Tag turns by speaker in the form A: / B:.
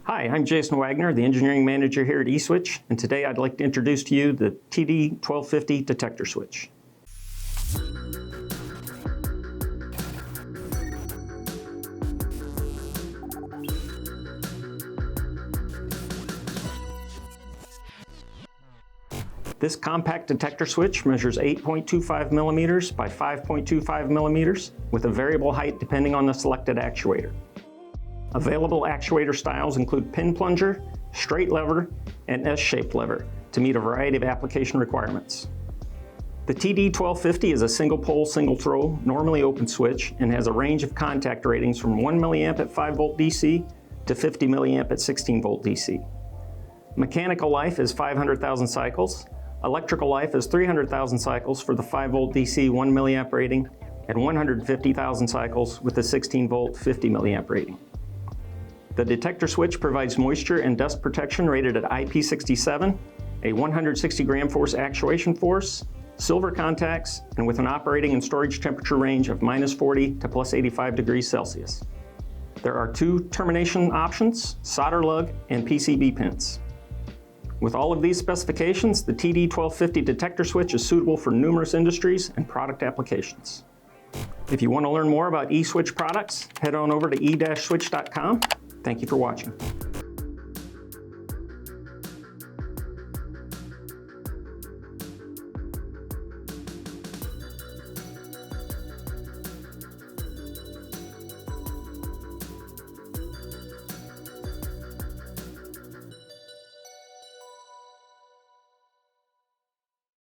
A: Hi, I'm Jason Wagner, the engineering manager here at eSwitch, and today I'd like to introduce to you the TD1250 detector switch. This compact detector switch measures 8.25 millimeters by 5.25 millimeters with a variable height depending on the selected actuator. Available actuator styles include pin plunger, straight lever, and S-shaped lever to meet a variety of application requirements. The TD1250 is a single pole, single throw, normally open switch and has a range of contact ratings from 1 milliamp at 5 volt DC to 50 milliamp at 16 volt DC. Mechanical life is 500,000 cycles. Electrical life is 300,000 cycles for the 5 volt DC 1 milliamp rating and 150,000 cycles with the 16 volt 50 milliamp rating. The detector switch provides moisture and dust protection rated at IP67, a 160 gram force actuation force, silver contacts, and with an operating and storage temperature range of -40 to +85 degrees Celsius. There are 2 termination options, solder lug and PCB pins. With all of these specifications, the TD1250 detector switch is suitable for numerous industries and product applications. If you want to learn more about eSwitch products, head on over to e-switch.com. Thank you for watching.